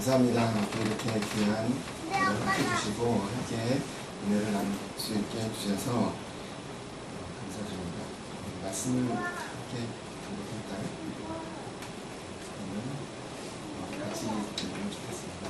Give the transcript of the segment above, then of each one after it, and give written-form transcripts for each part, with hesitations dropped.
감사합니다. 또 이렇게 귀한 함께 주시고 함께 은혜를 나눌 수 있게 해주셔서 감사드립니다. 말씀을 함께 공부할까요? 그러면 같이 읽으면 좋겠습니다.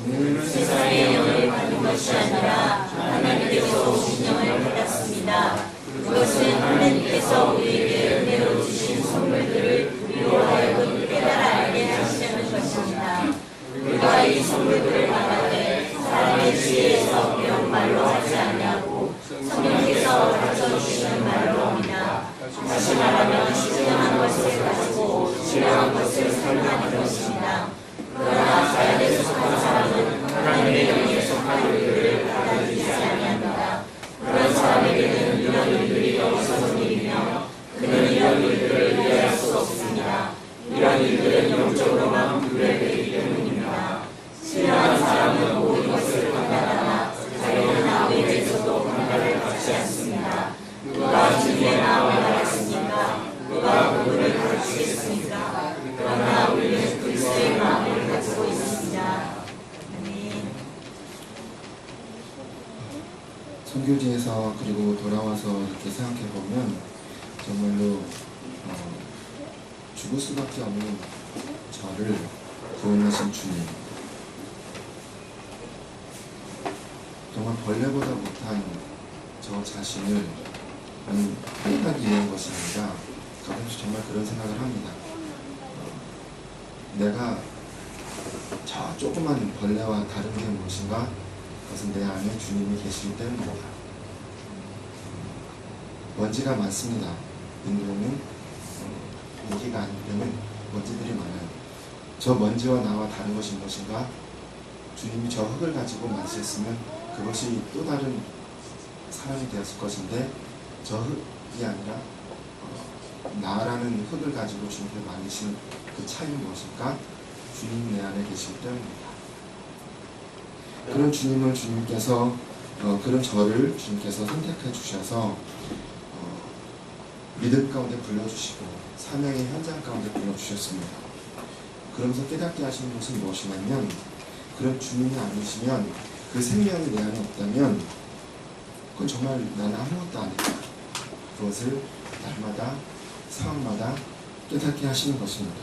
우리는 세상의 영을 받은 것이 아니라 하나님께서 오신 영을 받았습니다. 그것은 하나님께서 우리에게 은혜로 주신 선물들을 우리로 하여금 깨달아 알게 하시려는 것입니다. 우리가 이 선물들을 받아내 사람의 지혜에서 배운 말로 하지 아니하고 성령께서 가르쳐주시는 말로 합니다. 다시 말하면 신령한 것을 가지고 신령한 것을 설명하는 것입니다. 그러나 자연에 속한 사람은 하나님의 영에 속한 일들을 받아들이지 아니합니다. 그런 사람에게는 이런 일들이 어디서도 일이며 그는 이런 일들을 이해할 수 없습니다. 이런 일들은 영적으로만 분별되기 때문입니다. 신령한 사람은 모든 것을 판단하나 자기는 아무에게서도 판단을 받지 않습니다. 누가 주님의 마음을 알았습니까? 누가 그분을 가르치겠습니까? 그러나 우리는 그리스도의 마음을 가지고 있습니다. 아멘. 선교지에서 그리고 돌아와서 이렇게 생각해 보면 정말로 죽을 수밖에 없는 저를 구원하신 주님, 정말 벌레보다 못한 저 자신을 회개하기 위한 것이 아니라 가끔씩 정말 그런 생각을 합니다. 내가 저 조그만 벌레와 다른 게 무엇인가? 그것은 내 안에 주님이 계시기 때문입니다. 먼지가 많습니다. 인도는 인기가 아니기 때문에 먼지들이 많아요. 저 먼지와 나와 다른 것이 무엇인가? 주님이 저 흙을 가지고 만드셨으면 그것이 또 다른 사람이 되었을 것인데 저 흙이 아니라 나라는 흙을 가지고 주님께 만드신 그 차이는 무엇일까? 주님이 내 안에 계시기 때문입니다. 그런 주님을 주님께서 그런 저를 주님께서 선택해 주셔서 믿음 가운데 불러주시고 사명의 현장 가운데 불러주셨습니다. 그러면서 깨닫게 하시는 것은 무엇이냐면 그런 주님이 아니시면 그 생명이 내 안에 없다면 그건 정말 나는 아무것도 아니다. 그것을 날마다 상황마다 깨닫게 하시는 것입니다.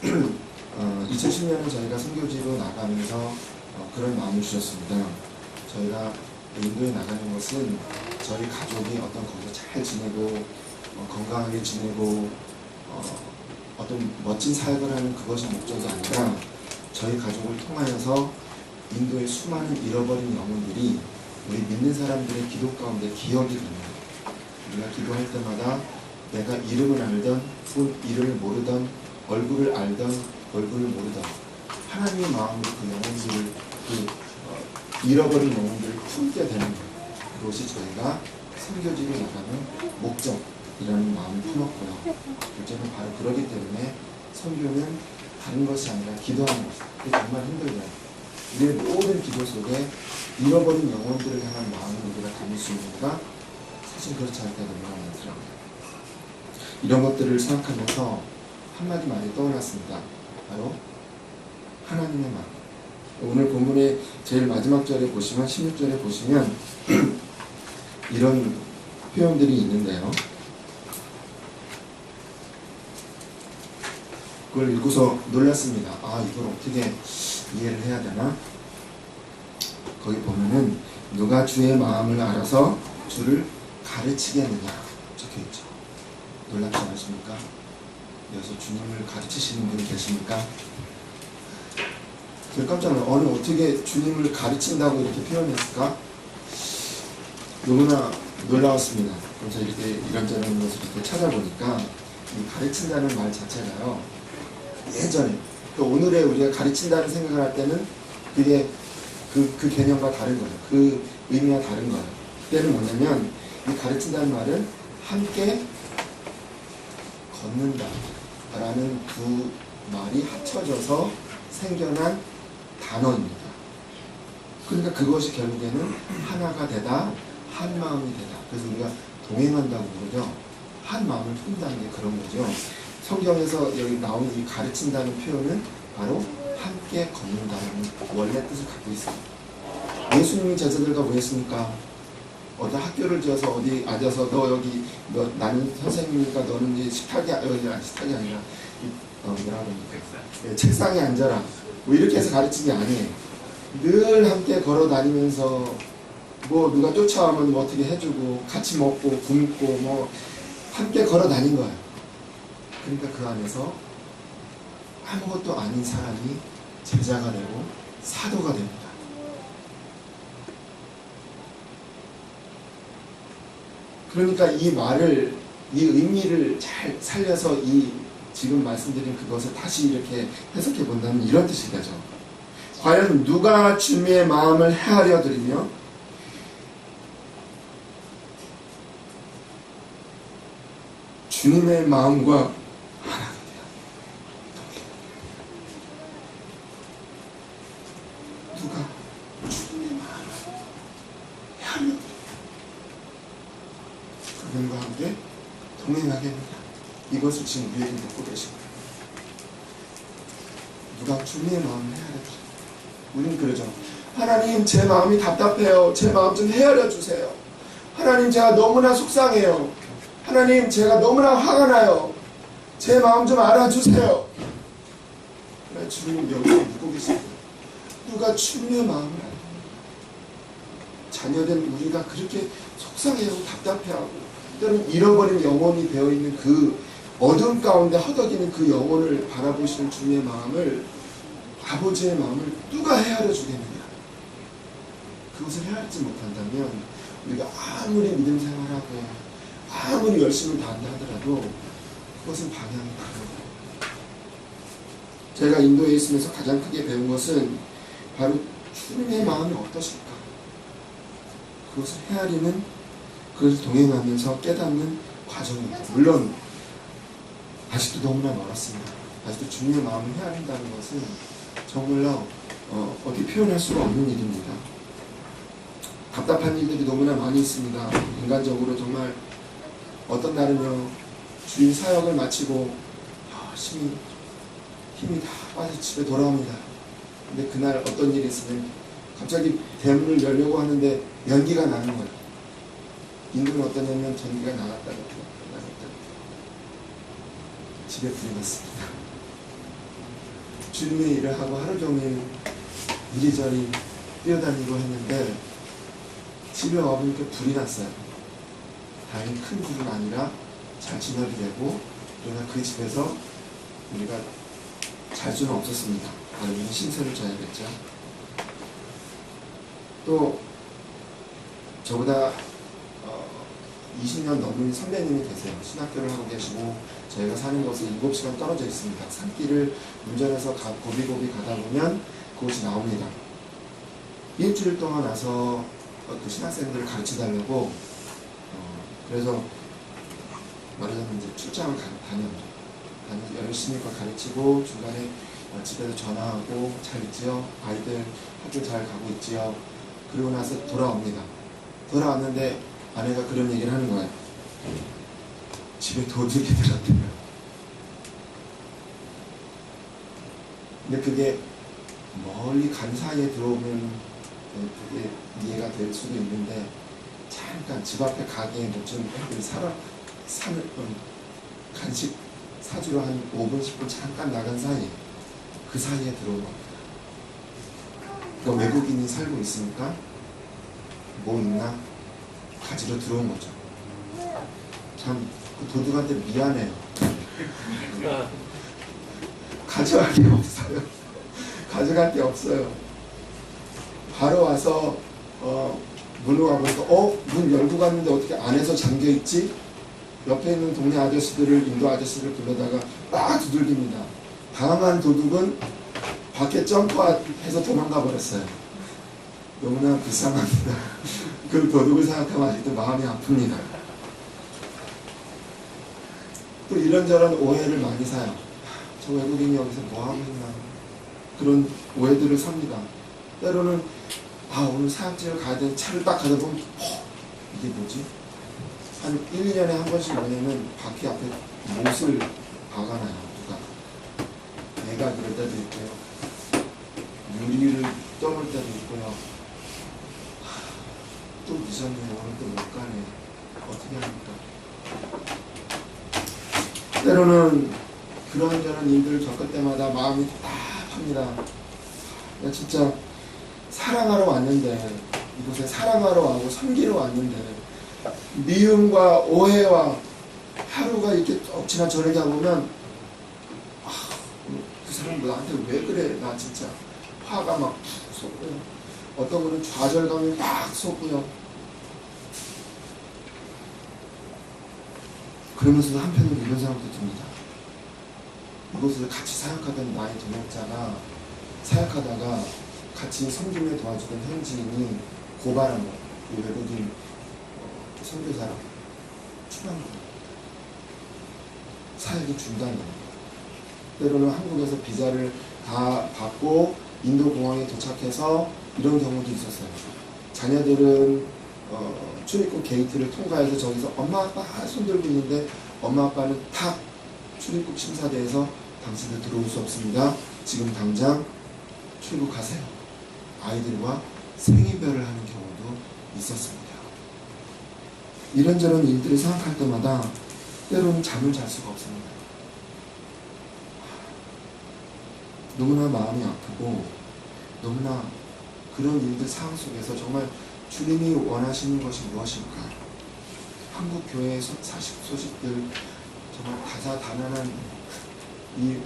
2010년에 저희가 선교지로 나가면서 그런 마음을 주셨습니다. 저희가 인도에 나가는 것은 저희 가족이 어떤 거기서 잘 지내고 건강하게 지내고 어떤 멋진 삶을 하는 그것이 목적이 아니라 저희 가족을 통하여서 인도의 수많은 잃어버린 영혼들이 우리 믿는 사람들의 기도 가운데 기억이 됩니다. 우리가 기도할 때마다 내가 이름을 알던 혹은 이름을 모르던 얼굴을 알던 얼굴을 모르던 하나님의 마음으로 그 영혼들을 잃어버린 영혼들을 품게 되는 거예요. 그것이 저희가 선교지로 나가는 목적이라는 마음을 품었고요. 둘째는 바로 그러기 때문에 선교는 다른 것이 아니라 기도하는 것이다. 그게 정말 힘들어요. 우리의 모든 기도 속에 잃어버린 영혼들을 향한 마음을 우리가 담을 수 있는가? 사실 그렇지 않을 때가 너무 많더라고요. 이런 것들을 생각하면서 한마디 말이 떠올랐습니다. 바로 하나님의 마음. 오늘 본문의 제일 마지막 절에 보시면 16절에 보시면 이런 표현들이 있는데요. 그걸 읽고서 놀랐습니다. 이걸 어떻게 이해를 해야 되나? 거기 보면은 누가 주의 마음을 알아서 주를 가르치겠느냐 적혀있죠. 놀랍지 않으십니까? 여기서 주님을 가르치시는 분이 계십니까? 제가 깜짝 놀라요. 어떻게 주님을 가르친다고 이렇게 표현했을까? 너무나 놀라웠습니다. 그래서 이렇게 이런저런 것을 이렇게 찾아보니까 이 가르친다는 말 자체가요. 예전에 오늘의 우리가 가르친다는 생각을 할 때는 그게 그 개념과 다른 거예요. 그 의미와 다른 거예요. 그때는 뭐냐면 이 가르친다는 말은 함께 걷는다 라는 두 말이 합쳐져서 생겨난 단어입니다. 그러니까 그것이 결국에는 하나가 되다, 한 마음이 되다. 그래서 우리가 동행한다고 그러죠. 한 마음을 품다는 게 그런 거죠. 성경에서 여기 나오는 이 가르친다는 표현은 바로 함께 걷는다는 원래 뜻을 갖고 있습니다. 예수님이 제자들과 뭐 했습니까? 어디 학교를 지어서 어디 앉아서 너 나는 선생님이니까 너는 이제 식탁이 아니라 뭐라 그럽니까? 책상에 앉아라. 뭐 이렇게 해서 가르친 게 아니에요. 늘 함께 걸어 다니면서 뭐 누가 쫓아오면 뭐 어떻게 해주고 같이 먹고 굶고 뭐 함께 걸어 다닌 거예요. 그러니까 그 안에서 아무것도 아닌 사람이 제자가 되고 사도가 됩니다. 그러니까 이 말을, 이 의미를 잘 살려서 이 지금 말씀드린 그것을 다시 이렇게 해석해 본다면 이런 뜻이 되죠. 과연 누가 주님의 마음을 헤아려 드리며 주님의 마음과 하나가 되어 누가 주님의 마음을 헤아려 드리며 그분과 함께 동행하겠느냐. 이것을 지금 우리에게 묻고 계십니다. 누가 주님의 마음을 헤아려 드리며 우리는 그러죠. 하나님, 제 마음이 답답해요. 제 마음 좀 헤아려 주세요. 하나님, 제가 너무나 속상해요. 하나님, 제가 너무나 화가 나요. 제 마음 좀 알아주세요. 그래, 주님 여기서 묻고 계십니다. 누가 주님의 마음을 알아요? 자녀된 우리가 그렇게 속상해하고 답답해하고 때로는 잃어버린 영혼이 되어있는 그 어둠 가운데 허덕이는 그 영혼을 바라보시는 주님의 마음을, 아버지의 마음을 누가 헤아려 주겠느냐. 그것을 헤아리지 못한다면 우리가 아무리 믿음 생활하고 아무리 열심을 다한다 하더라도 그것은 방향이 다릅니다. 제가 인도에 있으면서 가장 크게 배운 것은 바로 주님의 마음이 어떠실까. 그것을 헤아리는, 그것을 동행하면서 깨닫는 과정입니다. 물론 아직도 너무나 멀었습니다. 아직도 주님의 마음을 헤아린다는 것은 정말로 어떻게 표현할 수가 없는 일입니다. 답답한 일들이 너무나 많이 있습니다. 인간적으로 정말 어떤 날은요, 주일 사역을 마치고 열심히 힘이 다 빠져 집에 돌아옵니다. 근데 그날 어떤 일이 있으면 갑자기 대문을 열려고 하는데 연기가 나는 거예요. 인도는 어떠냐면 전기가 나갔다가 집에 불이 났습니다. 주님의 일을 하고 하루 종일 이리저리 뛰어다니고 했는데 집에 와보니까 불이 났어요. 다행히 큰 불은 아니라 잘 진열이 되고, 그러나 그 집에서 우리가 잘 수는 없었습니다. 다른 신세를 져야겠죠. 또 저보다 20년 넘은 선배님이 계세요. 신학교를 하고 계시고 저희가 사는 곳은 7시간 떨어져 있습니다. 산길을 운전해서 고비고비 가다 보면 그곳이 나옵니다. 일주일 동안 와서 그 신학생들을 가르쳐달라고 그래서 말하자면 이제 출장을 다녀서 열심히 가르치고 중간에 집에서 전화하고 잘 있지요? 아이들 학교 잘 가고 있지요? 그리고 나서 돌아옵니다. 돌아왔는데 아내가 그런 얘기를 하는 거예요. 집에 도둑이 들었대요. 근데 그게 멀리 간 사이에 들어오면 그게 이해가 될 수도 있는데, 잠깐 집 앞에 가게에 뭐좀 간식 사주러 한 5분, 10분 잠깐 나간 사이에, 그 사이에 들어온 겁니다. 외국인이 살고 있으니까 뭐 있나 가지러 들어온 거죠. 참 그 도둑한테 미안해요. 가져갈 게 없어요. 가져갈 게 없어요. 바로 와서 문을 와보니까 문 열고 갔는데 어떻게 안에서 잠겨있지? 옆에 있는 동네 아저씨들을, 인도 아저씨를 불러다가 막 두들깁니다. 당황한 도둑은 밖에 점프해서 도망가 버렸어요. 너무나 불쌍합니다. 그 도둑을 생각하면 아직도 마음이 아픕니다. 또 이런저런 오해를 많이 사요. 저 외국인이 여기서 뭐하고 있나, 그런 오해들을 삽니다. 때로는 오늘 사역지를 가야 되는 차를 딱 가다 보면 이게 뭐지? 한 1, 2년에 한 번씩 뭐냐면 바퀴 앞에 못을 화가 나요. 누가 애가 그럴 때도 있고요, 유리를 떠올 때도 있고요. 또 늦었네, 오늘 또 못 가네, 어떻게 합니까? 때로는 그런저런 일들을 겪을 때마다 마음이 답답합니다. 나 진짜 사랑하러 왔는데, 이곳에 사랑하러 와고 섬기러 왔는데 미움과 오해와 하루가 이렇게 쭉 지나 저녁에 보면 그 사람 나한테 왜 그래, 나 진짜 화가 막 푹 솟고요, 어떤 분은 좌절감이 막 솟고요. 그러면서도 한편으로 이런 생각도 듭니다. 이곳을 같이 사역하던 나의 동역자가 사역하다가 같이 섬김에 도와주던 현지인이 고발한 거, 그 외국인 선교사랑 추방한 거, 사역이 중단됩니다. 때로는 한국에서 비자를 다 받고 인도 공항에 도착해서 이런 경우도 있었어요. 자녀들은 출입국 게이트를 통과해서 저기서 엄마 아빠 손들고 있는데 엄마 아빠는 탁 출입국 심사대에서 당신들 들어올 수 없습니다, 지금 당장 출국하세요. 아이들과 생이별을 하는 경우도 있었습니다. 이런저런 일들을 생각할 때마다 때로는 잠을 잘 수가 없습니다. 너무나 마음이 아프고 너무나 그런 일들 상황 속에서 정말 주님이 원하시는 것이 무엇일까? 한국 교회의 소식들 정말 다사다난한 이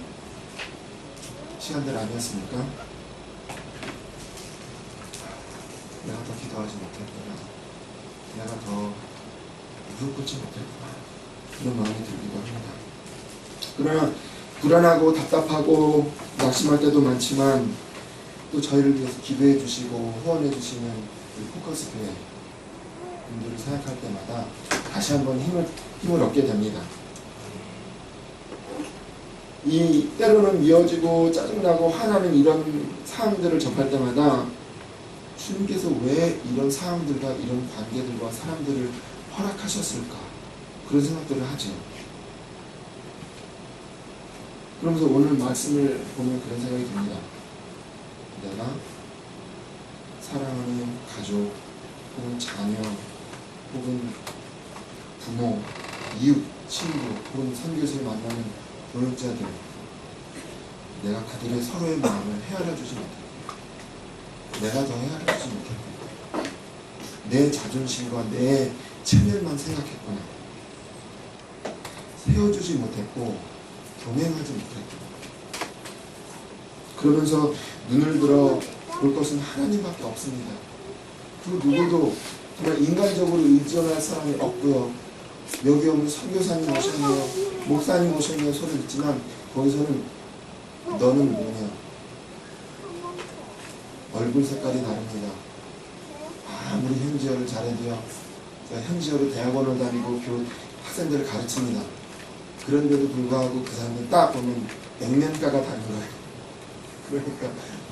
시간들 아니었습니까? 내가 더 기도하지 못했구나, 내가 더 무릎 꿇지 못했구나, 그런 마음이 들기도 합니다. 그러나 불안하고 답답하고 낙심할 때도 많지만 또 저희를 위해서 기도해 주시고 후원해 주시는 포커스 교회 분들을 생각할 때마다 다시 한번 힘을 얻게 됩니다. 이 때로는 미워지고 짜증나고 화나는 이런 상황들을 접할 때마다 주님께서 왜 이런 상황들과 이런 관계들과 사람들을 허락하셨을까, 그런 생각들을 하죠. 그러면서 오늘 말씀을 보면 그런 생각이 듭니다. 내가 사랑하는 가족 혹은 자녀 혹은 부모, 이웃, 친구 혹은 선교사를 만나는 동역자들, 내가 그들의 서로의 마음을 헤아려주지 못했고, 내가 더 헤아려주지 못했고, 내 자존심과 내 체면만 생각했구나, 세워주지 못했고 동행하지 못했고, 그러면서 눈을 들어 볼 것은 하나님밖에 없습니다. 그 누구도 정말 인간적으로 의존할 사람이 없고요. 여기 오면 선교사님 오셨네요, 목사님 오셨네요 소리 듣지만 거기서는 너는 뭐냐, 얼굴 색깔이 다릅니다. 아무리 현지어를 잘해도요, 현지어로 대학원을 다니고 학생들을 가르칩니다. 그런데도 불구하고 그 사람들 딱 보면 액면가가 다른 거예요. 그러니까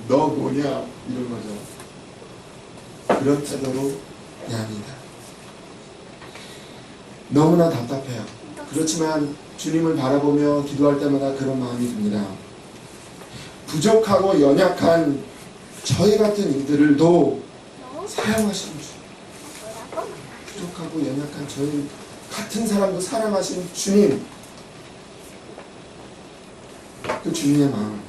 너 뭐냐 이런 거죠. 그런 태도로 대합니다. 너무나 답답해요. 그렇지만 주님을 바라보며 기도할 때마다 그런 마음이 듭니다. 부족하고 연약한 저희 같은 이들을도 사랑하시는 주님, 부족하고 연약한 저희 같은 사람도 사랑하시는 주님, 그 주님의 마음,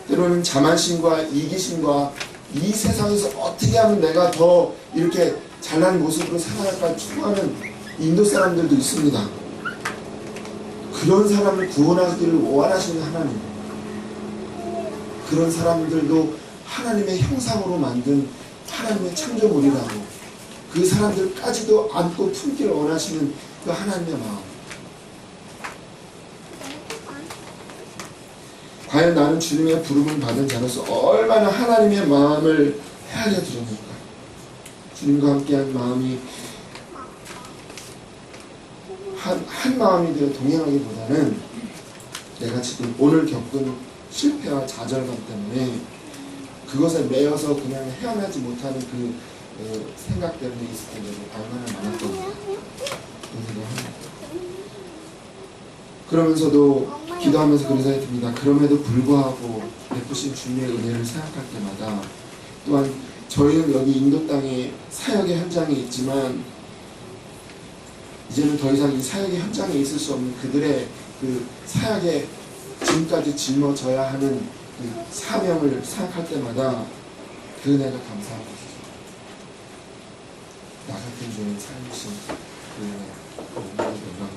때로는 자만심과 이기심과 이 세상에서 어떻게 하면 내가 더 이렇게 잘난 모습으로 살아갈까 추구하는 인도 사람들도 있습니다. 그런 사람을 구원하기를 원하시는 하나님, 그런 사람들도 하나님의 형상으로 만든 하나님의 창조물이라고, 그 사람들까지도 안고 품기를 원하시는 그 하나님의 마음, 과연 나는 주님의 부름을 받은 자로서 얼마나 하나님의 마음을 헤아려 드립니까? 주님과 함께한 마음이 한 마음이 되어 동행하기보다는 내가 지금 오늘 겪은 실패와 좌절감 때문에 그것에 매여서 그냥 헤어나지 못하는 그 생각 때문에 있을 텐데 얼마나 많았던가 그런 생각을 합니다. 그러면서도 기도하면서 그런 생각이 듭니다. 그럼에도 불구하고 베푸신 주님의 은혜를 생각할 때마다 또한 저희는 여기 인도 땅에 사역의 현장에 있지만 이제는 더 이상 이 사역의 현장에 있을 수 없는 그들의 그 사역에 지금까지 짊어져야 하는 그 사명을 생각할 때마다 그 은혜가 감사한 것이죠. 나 같은 죄인 살리신 그 은혜, 그 은혜를 영광.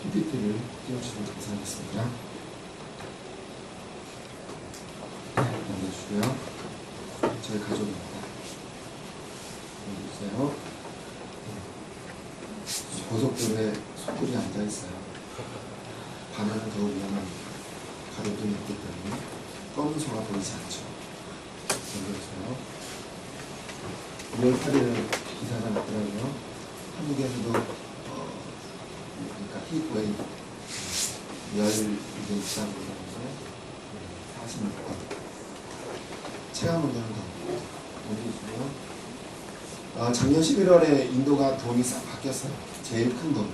PPT를 띄워주시면 감사하겠습니다. 넘겨주시고요. 저희 가족입니다. 넘겨주세요. 고속도로에 소굴이 앉아있어요. 밤에는 더 위험합니다. 가로등이 있기 때문에 검은 소가 보이지 않죠. 넘겨주세요. 2월 8일에 기사가 났더라고요. 한국에서도 그러니까 히브웨이 열 이게 있다고 그러면서 46번 체감온도는 더 올리고요. 작년 11월에 인도가 돈이 싹 바뀌었어요. 제일 큰 돈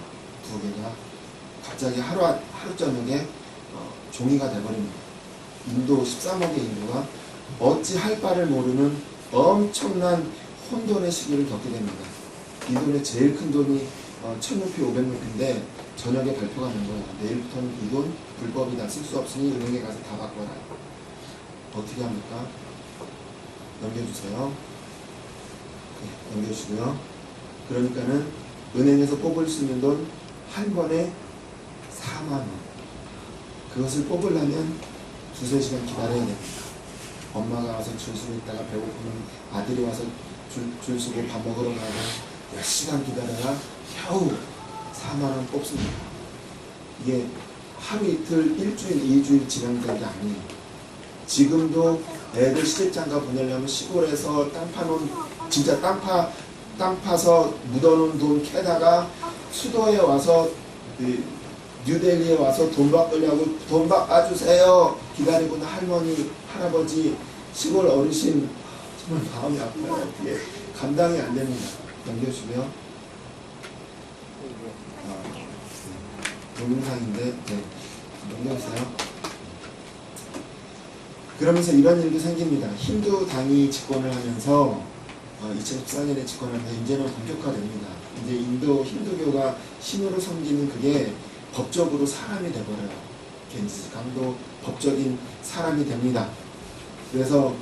두 개가 갑자기 하루 저녁에 종이가 돼버립니다. 인도 13억의 인도가 어찌할 바를 모르는 엄청난 혼돈의 시기를 겪게 됩니다. 인도의 제일 큰 돈이 1000루피 500루피인데 저녁에 발표가 된 거예요. 내일부터는 이 돈 불법이다. 쓸 수 없으니 은행에 가서 다 바꿔라. 어떻게 합니까? 넘겨주세요. 네, 넘겨주시고요. 그러니까는 은행에서 뽑을 수 있는 돈 한 번에 4만 원. 그것을 뽑으려면 2-3시간 기다려야 됩니다. 엄마가 와서 줄 서고 있다가 배고프면 아들이 와서 줄 서고 밥 먹으러 가고 몇 시간 기다려야 겨우 4만 원 뽑습니다. 이게 하루 이틀, 일주일, 2주일 지나는 게 아니에요. 지금도 애들 시집장가 보내려면 시골에서 땅 파놓은, 진짜 땅 파서 묻어놓은 돈 캐다가 수도에 와서, 뉴델리에 와서 돈 바꾸려고 돈 바꿔주세요 기다리고 있는 할머니, 할아버지, 시골 어르신, 정말 마음이 아파요. 어떻게 감당이 안 됩니다. 넘겨주시고요. 동영상인데, 네. 넘겨주세요. 그러면서 이런 일도 생깁니다. 힌두 당이 집권을 하면서 2014년에 집권하면서 이제는 본격화됩니다. 이제 인도 힌두교가 신으로 섬기는 그게 법적으로 사람이 돼버려요. 겐지스 강도 법적인 사람이 됩니다. 그래서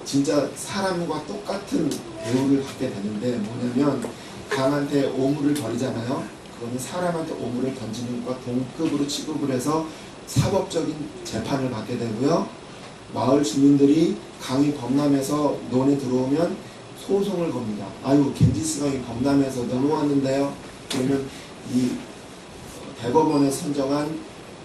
진짜 사람과 똑같은 대우를 받게 되는데 뭐냐면 강한테 오물을 버리잖아요. 그거는 사람한테 오물을 던지는 것과 동급으로 취급을 해서 사법적인 재판을 받게 되고요. 마을 주민들이 강이 범람해서 논에 들어오면 소송을 겁니다. 아유, 겐지스강이 범람해서 넘어왔는데요. 그러면 이 대법원에 선정한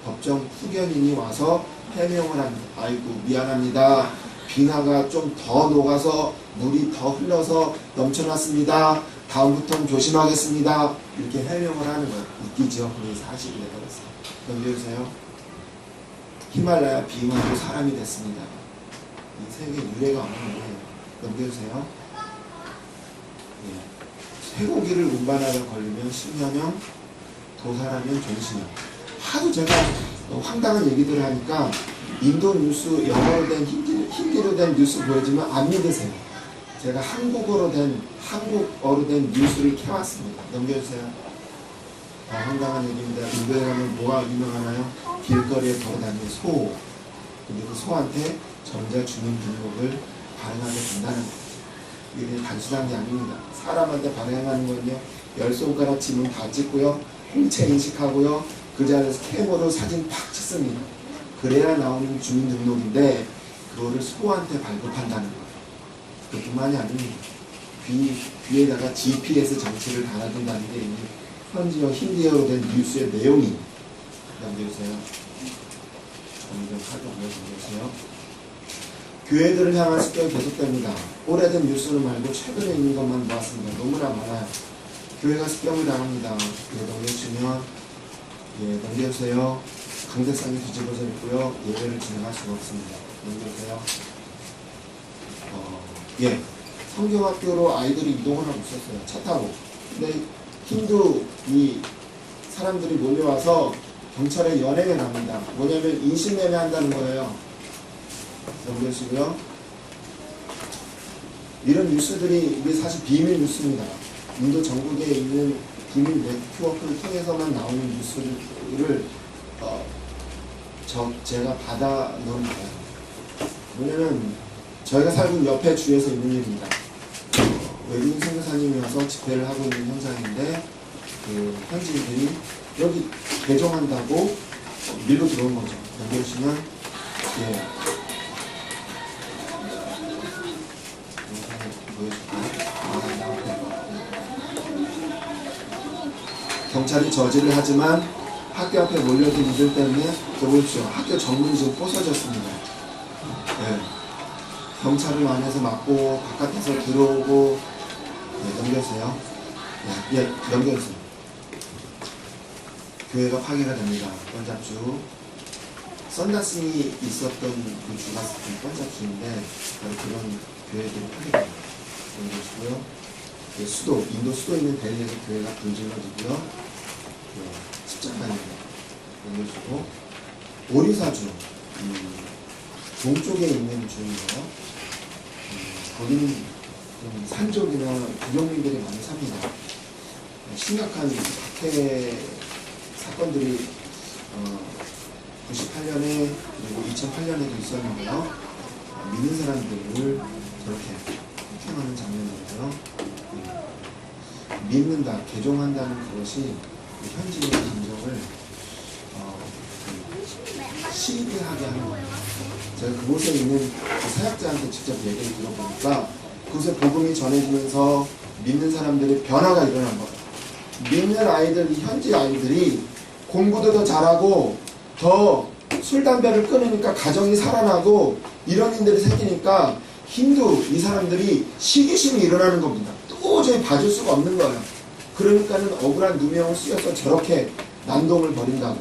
법정 후견인이 와서 해명을 합니다. 아이고, 미안합니다. 빙하가 좀 더 녹아서 물이 더 흘러서 넘쳐났습니다. 다음부터는 조심하겠습니다. 이렇게 해명을 하는 거예요. 웃기죠? 그게 사실이 되어버렸어요. 넘겨주세요. 히말라야 빙하도 사람이 됐습니다. 이 세계 유례가 없는데 넘겨주세요. 예. 쇠고기를 운반하다 걸리면 10년형, 도살하면 종신형. 하도 제가 황당한 얘기들을 하니까 인도 뉴스, 영어로 된 힌디로 된 뉴스 보여주면 안 믿으세요. 제가 한국어로 된 뉴스를 캐왔습니다. 넘겨주세요. 황당한 얘기입니다. 인도에 가면 뭐가 유명하나요? 길거리에 걸어다니는 소. 근데 그 소한테 전자주민등록을 발행하게 된다는 거죠. 이게 그냥 단순한 게 아닙니다. 사람한테 발행하는 건요, 10손가락 지문 다 찍고요, 홍채 인식하고요, 그 자리에서 캠으로 사진 팍 찍습니다. 그래야 나오는 주민등록인데 그거를 소한테 발급한다는 거예요. 그뿐만이 아닙니다. 귀에다가 GPS 장치를 달아둔다는 게 이미 현지어 힌디어로 된 뉴스의 내용이. 남겨주세요. 남겨주세요. 교회들을 향한 습격이 계속됩니다. 오래된 뉴스는 말고 최근에 있는 것만 모았습니다. 너무나 많아요. 교회가 습격을 당합니다. 넘겨주시면, 예, 넘겨주세요. 강대상이 뒤집어져 있고요. 예배를 진행할 수가 없습니다. 넘겨주세요. 예, 성경학교로 아이들이 이동을 하고 있었어요. 차 타고. 근데 힌두 이 사람들이 몰려와서 경찰에 연행을 합니다. 뭐냐면 인신매매 한다는 거예요. 넘겨주시고요. 이런 뉴스들이 이게 사실 비밀 뉴스입니다. 인도 전국에 있는 비밀 네트워크를 통해서만 나오는 뉴스를 제가 받아 놓은 거예요. 뭐냐면 저희가 살고 있는 옆에 주에서 있는 일입니다. 외국인 선교사님이 와서 집회를 하고 있는 현장인데 그 현지인들이 여기 개종한다고 밀고 들어온 거죠. 여기 보시면 예. 경찰이 저지를 하지만 학교 앞에 몰려든 이들 때문에 보십시오. 학교 정문이 지금 부서졌습니다. 네. 경찰을 안에서 막고 바깥에서 들어오고 넘겨주세요. 예, 넘겨주세요. 교회가 파괴가 됩니다. 번잡주 썬다스이 있었던 그 주가 번잡주인데 그런 교회들이 파괴가 됩니다. 넘겨주고요. 수도, 인도 수도 있는 델리에서 교회가 불질러지고요. 십자가입니다. 넘겨주고 오리사주 동쪽에 있는 주인데요. 거기는 좀 산족이나 부경민들이 많이 삽니다. 심각한 박해 사건들이 98년에 그리고 2008년에도 있었는데요. 믿는 사람들을 저렇게 폭행하는 장면이고요. 믿는다, 개종한다는 그것이 현지인의 감정을 시비하게 하는 거예요. 제가 그곳에 있는 그 사역자한테 직접 얘기를 들어보니까 그곳에 복음이 전해지면서 믿는 사람들의 변화가 일어난 거예요. 믿는 아이들, 이 현지 아이들이 공부도 더 잘하고 더 술, 담배를 끊으니까 가정이 살아나고 이런 일들이 생기니까 힌두 이 사람들이 시기심이 일어나는 겁니다. 도저히 봐줄 수가 없는 거예요. 그러니까는 억울한 누명을 쓰여서 저렇게 난동을 벌인다고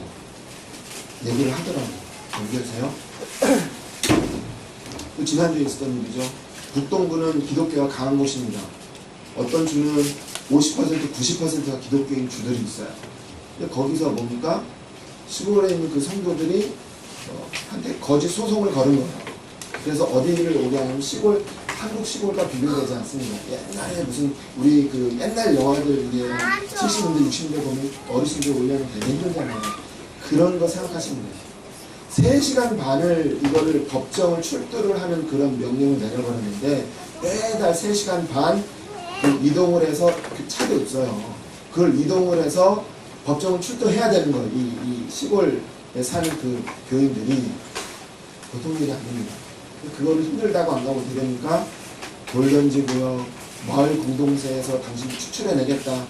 얘기를 하더라고요. 여기세요. 지난주에 있었던 일이죠. 북동부는 기독교가 강한 곳입니다. 어떤 주는 50%, 90%가 기독교인 주들이 있어요. 근데 거기서 뭡니까? 시골에 있는 그 성도들이 한테 거짓 소송을 걸은 거예요. 그래서 어디를 오게 하냐면 시골, 한국 시골과 비교되지 않습니다. 옛날에 무슨 우리 그 옛날 영화들 이게 70년대, 60년대 보면 어르신들 올려면 되게 힘들잖아요. 그런 거 생각하시면 돼요. 3시간 반을 이거를 법정을 출두를 하는 그런 명령을 내려버렸는데 매달 3시간 반 이동을 해서 그 차도 없어요. 그걸 이동을 해서 법정을 출두해야 되는 거예요. 이 시골에 사는 그 교인들이 보통 일이 아닙니다. 그거를 힘들다고 안 가고 어떻게 됩니까? 돌 던지고요. 마을 공동체에서 당신이 추출해내겠다.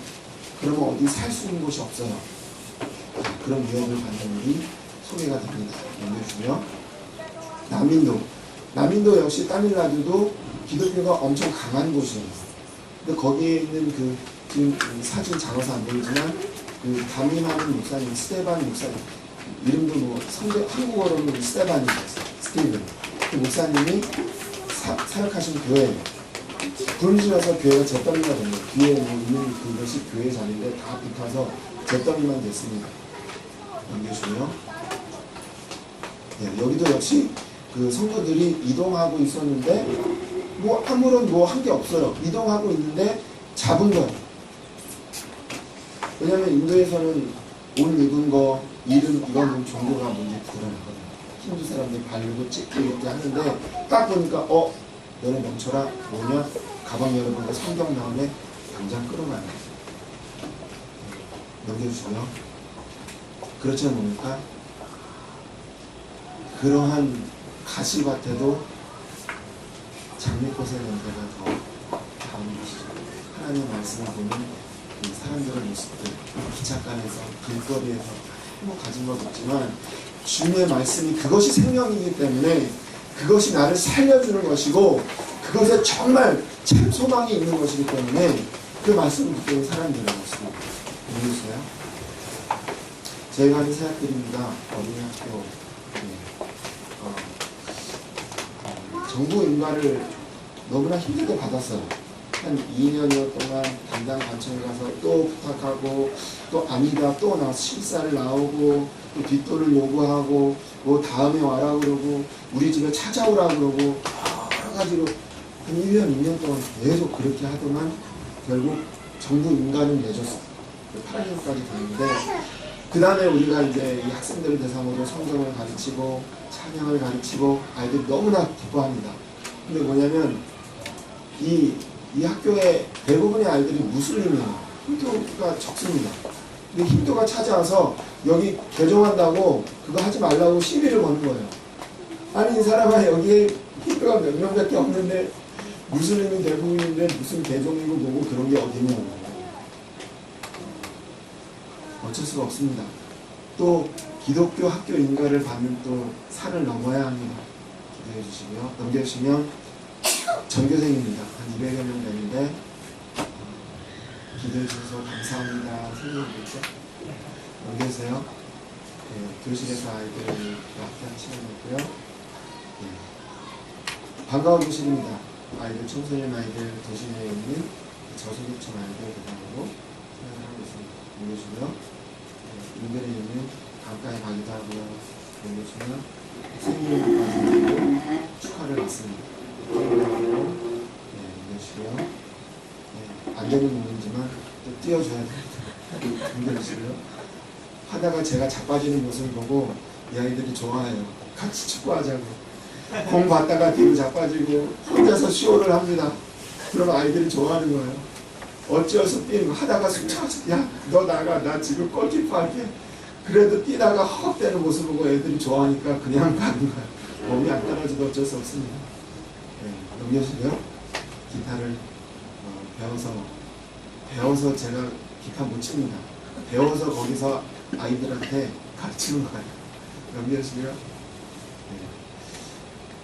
그러면 어디 살 수 있는 곳이 없어요. 그런 위협을 받는 일이 소개가 됩니다. 넘겨주고요. 남인도 역시 타밀나두도 기독교가 엄청 강한 곳이에요. 근데 거기에 있는 그 지금 사진 작아서 안 보이지만 그 담임하는 목사님 스테반 목사님 이름도 뭐 한국어로는 스테반이에요. 스티븐. 그 목사님이 사역하신 교회예요. 불질러서 교회가 잿더미가 됩니다. 뒤에 뭐 있는 그것이 교회 자리인데 다 붙어서 잿더미만 됐습니다. 넘겨주고요. 네, 여기도 역시 그 성도들이 이동하고 있었는데 뭐 아무런 뭐 한 게 없어요. 이동하고 있는데 잡은 거예요. 왜냐면 인도에서는 옷 입은 거, 이거는 종교가 뭔지 드러나거든요. 힌두 사람들이 바르고 찍고 이렇게 하는데 딱 보니까 너네 멈춰라. 뭐냐? 가방 열어보니까 성경 나오네. 당장 끌어놔요. 넘겨주시고요. 그렇지 않습니까? 그러한 가시밭에도 장미꽃의 냄새가 더 나오는 것이죠. 하나님의 말씀을 보면 이 사람들의 모습들, 기차간에서, 길거리에서 뭐 가진 것 없지만 주님의 말씀이 그것이 생명이기 때문에 그것이 나를 살려주는 것이고 그것에 정말 참 소망이 있는 것이기 때문에 그 말씀을 듣고 있는 사람들의 모습입니다. 보이세요? 저희가 하는 사역들입니다. 어린이 학교 정부 인가를 너무나 힘들게 받았어요. 한 2년여 동안 담당 관청에 가서 또 부탁하고 또 아니다 또 나와서 실사를 나오고 또 뒷돈을 요구하고 뭐 다음에 와라 그러고 우리 집에 찾아오라 그러고 여러 가지로 한 1년, 2년 동안 계속 그렇게 하더만 결국 정부 인가는 내줬어요. 8학년까지 갔는데 그 다음에 우리가 이제 이 학생들을 대상으로 성경을 가르치고 찬양을 가르치고 아이들이 너무나 기뻐합니다. 근데 뭐냐면 이 학교의 대부분의 아이들이 무슬림이에요. 힌두가 적습니다. 근데 힌두가 찾아와서 여기 개종한다고 그거 하지 말라고 시비를 거는 거예요. 아니 이 사람아 여기에 힌두가 몇 명밖에 없는데 무슬림이 대부분인데 무슨 개종이고 뭐고 그런 게 어디냐고. 어쩔 수가 없습니다. 또 기독교 학교 인가를 받는 또 산을 넘어야 합니다. 기도해 주시고요. 넘겨주시면 전교생입니다. 한 200여 명 되는데 기도해 주셔서 감사합니다. 선생님께서 넘겨주세요. 네, 교실에서 아이들을 학교한 시간이었고요. 네. 반가운 교실입니다. 아이들, 청소년 아이들, 도시내에 있는 저소득층 아이들 대상으로 생각을 하고 있습니다. 넘겨주시고요. 인근에 있는 강가에 가기도 하고요. 넘겨주시면 생일을 축하를 받습니다. 넘겨주시고요. 네, 안 되는 부분이지만 또 띄워줘야 됩니다. 넘겨주시고요. 하다가 제가 자빠지는 모습을 보고 이 아이들이 좋아해요. 같이 축구하자고. 공 받다가 뒤로 자빠지고 혼자서 쇼를 합니다. 그러면 아이들이 좋아하는 거예요. 어찌어서 뛰는 거 하다가 숨차서 야 너 나가 나 지금 골키퍼 할게. 그래도 뛰다가 헉대는 모습 보고 애들이 좋아하니까 그냥 가는 거야. 몸이 안 따라줘도 어쩔 수 없습니다. 네, 넘겨주고요. 기타를 배워서 제가 기타 못 칩니다. 배워서 거기서 아이들한테 가르치는 거예요. 넘겨주고요. 네.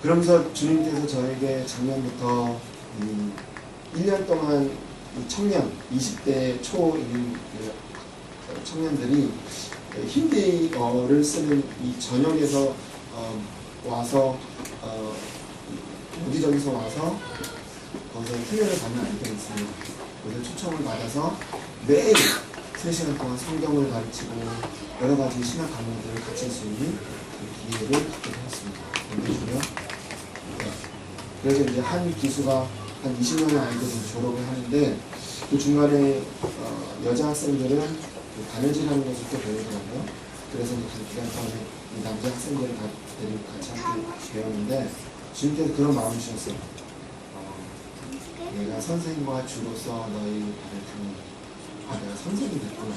그러면서 주님께서 저에게 작년부터 1년 동안 청년, 20대 초인 청년들이 힌디어를 쓰는 이 전역에서 와서 여기저기서 와서 거기서 훈련을 받는 아이들이 있습니다. 거기서 초청을 받아서 매일 3시간 동안 성경을 가르치고 여러 가지 신학 강론들을 가르칠 수 있는 그 기회를 갖게 되었습니다. 넘겨주고요. 네. 그래서 이제 한 기수가 한 20명의 아이들이 졸업을 하는데 그 중간에 여자 학생들은 그 바느질하는 것을 또 배우더라고요. 그래서 그 기간 동안에 이 남자 학생들을 다 데리고 같이 함께 배웠는데 주님께서 그런 마음을 주셨어요. 내가 선생과 주로서 너희 발을 닦는 내가 선생이 됐구나.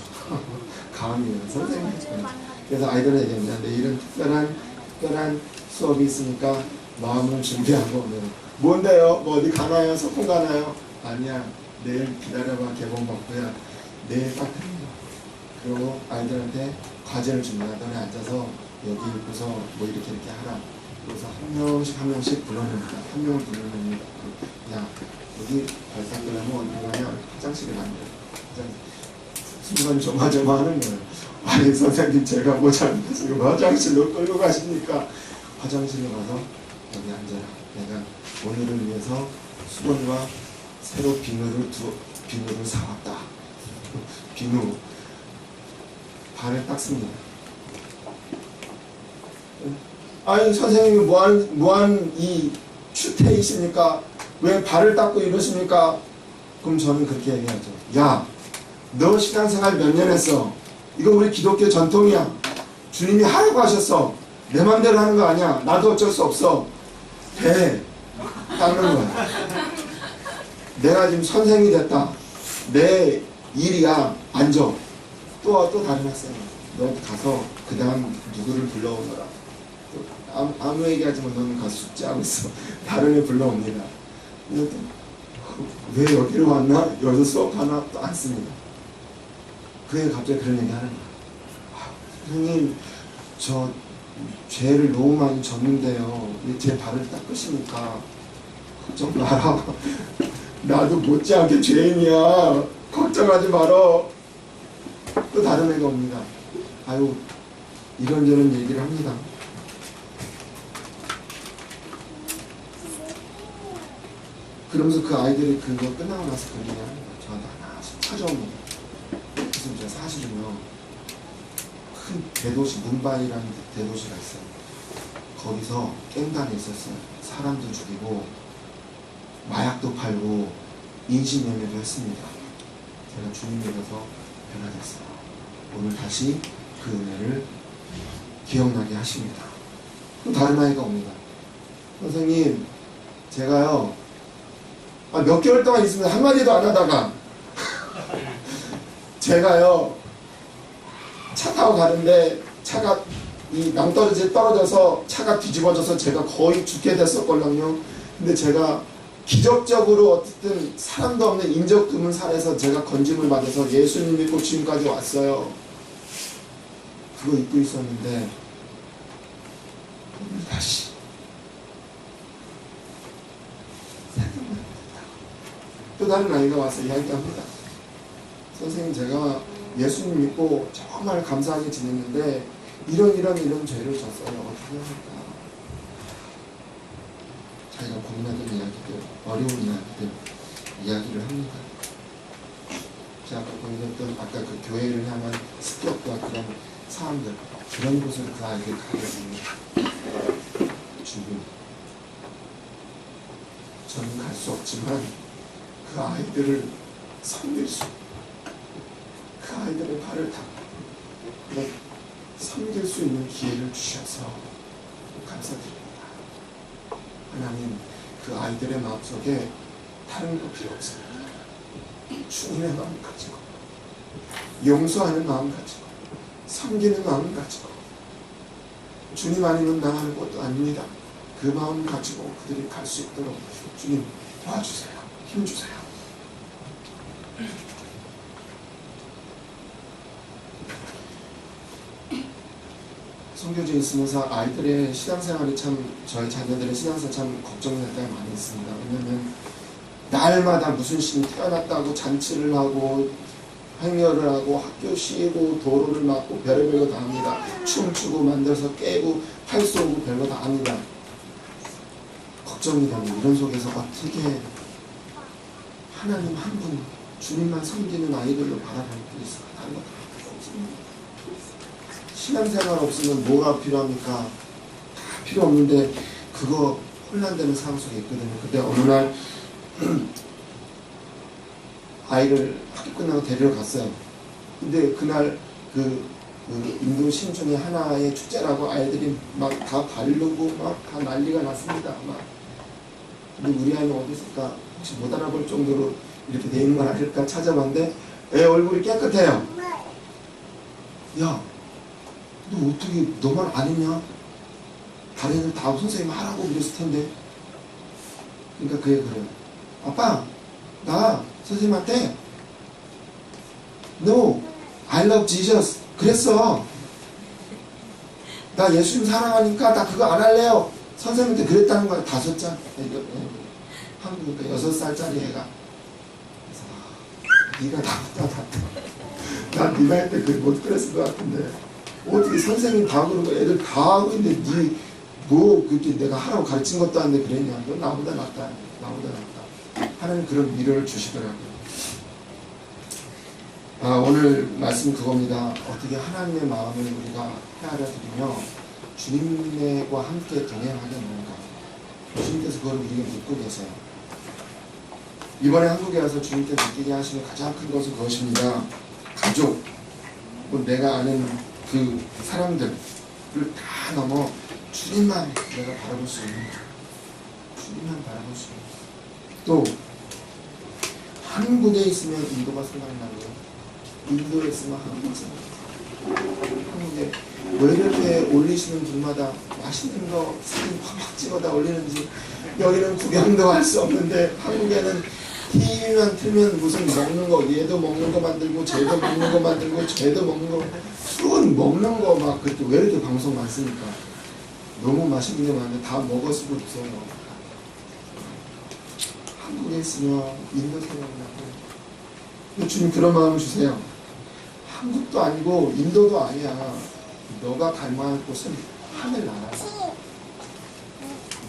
감히 선생이 됐구나. 그래서 아이들은 얘기합니다. 내일은 특별한 수업이 있으니까 마음을 준비하고 뭔데요? 뭐 어디 가나요? 소풍 가나요? 아니야. 내일 기다려봐. 개봉 받고야. 내일 딱 됩니다. 그리고 아이들한테 과제를 줍니다. 너네 앉아서 여기 있고서 뭐 이렇게 하라. 그래서 한 명씩 불러냅니다. 한 명을 불러냅니다. 야 여기 발 닦으려면 어디 가냐? 화장실에 간대요. 순간 조마조마하는 거예요. 아니 선생님 제가 뭐 잘못했어요. 화장실로 끌고 가십니까? 화장실로 가서 여기 앉아라. 내가 오늘을 위해서 수건과 새로 비누를 사왔다. 비누 발을 닦습니다. 아니 선생님이 뭐한 이 추태이십니까? 왜 발을 닦고 이러십니까? 그럼 저는 그렇게 얘기하죠. 야, 너 신앙생활 몇 년 했어? 이거 우리 기독교 전통이야. 주님이 하라고 하셨어. 내 맘대로 하는 거 아니야. 나도 어쩔 수 없어. 돼. 닦는 거야. 내가 지금 선생이 됐다. 내 일이야. 앉아. 또 다른 학생. 너 가서 그 다음 누구를 불러오너라. 아무 얘기하지만 너는 가서 숙제하고 있어. 다른 애 불러옵니다. 왜 여기로 왔나? 여기서 수업하나? 또 앉습니다. 그 애 갑자기 그런 얘기 하는 거야. 선생님 저 죄를 너무 많이 졌는데요. 왜 제 발을 닦으십니까? 걱정 마라. 나도 못지않게 죄인이야. 걱정하지 말어. 또 다른 애가 옵니다. 아유 이런저런 얘기를 합니다. 그러면서 그 아이들이 그거 끝나고 나서 그 얘기를 하는 거예요. 저한테 하나씩 찾아옵니다. 그래서 제가 사실은요, 큰 대도시, 문바이라는 대도시가 있어요. 거기서 깽단이 있었어요. 사람도 죽이고 마약도 팔고 인신매매도 했습니다. 제가 주님 믿어서 변화됐어요. 오늘 다시 그 은혜를 기억나게 하십니다. 또 다른 아이가 옵니다. 선생님, 제가요 몇 개월 동안 있으면 한마디도 안 하다가 제가요 차 타고 가는데 차가 이 낭떠러지에 떨어져서 차가 뒤집어져서 제가 거의 죽게 됐었걸랑요. 근데 제가 기적적으로 어쨌든 사람도 없는 인적 드문 산에서 제가 건짐을 받아서 예수님 믿고 지금까지 왔어요. 그거 잊고 있었는데 오늘 다시 생각납니다. 또 다른 아이가 와서 이야기합니다. 선생님, 제가 예수님 믿고 정말 감사하게 지냈는데 이런 죄를 졌어요. 어떻게 합니까? 자기가 고민하던 이야기들, 어려운 이야기들 이야기를 합니다. 제가 아까 보여줬던 아까 그 교회를 향한 습격과 그런 사람들, 그런 곳을 그 아이들 가게 됩니다. 주님, 저는 갈 수 없지만 그 아이들을 섬길 수, 그 아이들의 발을 닦고 섬길 수 있는 기회를 주셔서 감사드립니다. 하나님, 그 아이들의 마음속에 다른 거 필요 없습니다. 주님의 마음 가지고, 용서하는 마음 가지고, 섬기는 마음 가지고, 주님 아니면 나갈 것도 아닙니다. 그 마음 가지고 그들이 갈 수 있도록 주님 도와주세요. 힘주세요. 선교지에 있으면서 아이들의 신앙생활이 참, 저희 자녀들의 신앙생활 참 걱정이 될 때가 많이 있습니다. 왜냐면 날마다 무슨 신이 태어났다고 잔치를 하고 행렬을 하고 학교 쉬고 도로를 막고 별의별 거 다 합니다. 춤추고 만들어서 깨고 팔 쏘고 별거 다 합니다. 걱정이 되고 이런 속에서 어떻게 하나님 한 분, 주님만 섬기는 아이들로 바라볼 수 있을까? 다른 거 다 없습니다. 신앙생활 없으면 뭐가 필요합니까? 다 필요 없는데 그거 혼란되는 상황 속에 있거든요. 근데 어느 날 아이를 학교 끝나고 데리러 갔어요. 근데 그날 그 인도 신 중에 하나의 축제라고 아이들이 막 다 바르고 막 다 난리가 났습니다. 막. 근데 우리 아이는 어디 있을까? 혹시 못 알아볼 정도로 이렇게 돼 있는 건 아닐까 찾아봤는데 애 얼굴이 깨끗해요. 야, 너 어떻게 너만 안 했냐? 다른 애들 다 선생님 하라고 그랬을 텐데. 그러니까 그 애 그래요. 아빠, 나 선생님한테 No, I love Jesus 그랬어. 나 예수님 사랑하니까 나 그거 안 할래요. 선생님한테 그랬다는 거야. 5살, 한국에 6살짜리 애가. 그래서 네가 나보다 낫다. 난 네가 할 때 못 그랬을 것 같은데 어떻게 선생님 다 그러고 애들 다 하고 있는데 네 뭐 그렇게 내가 하라고 가르친 것도 아닌데 그랬냐. 넌 나보다 낫다. 나보다 낫다. 하나님 그런 미련을 주시더라고요. 오늘 말씀 그겁니다. 어떻게 하나님의 마음을 우리가 헤아려 드리며 주님과 함께 동행하겠는가. 주님께서 그걸 우리에게 묻고 계세요. 이번에 한국에 와서 주님께 느끼게 하시는 가장 큰 것은 그것입니다. 가족, 뭐 내가 아는 그 사람들을 다 넘어 주님만 내가 바라볼 수 있는, 주님만 바라볼 수 있는. 또 한국에 있으면 인도가 생각나고요. 인도에 있으면 한국 생각나고. 한국에 왜 이렇게 올리시는 분마다 맛있는 거 사진 확 찍어다 올리는지. 여기는 구경도 할 수 없는데 한국에는 TV만 틀면 무슨 먹는 거, 얘도 먹는 거 만들고 쟤도 먹는 거 만들고 쟤도 먹는 거, 술은 먹는 거 막 그때 왜 이렇게 방송 많습니까? 너무 맛있는 게 많은데 다 먹었으면 무서운 거. 한국에 있으면 인도 생각나고. 주님 그런 마음 주세요. 한국도 아니고 인도도 아니야. 너가 갈 만한 곳은 하늘나라야.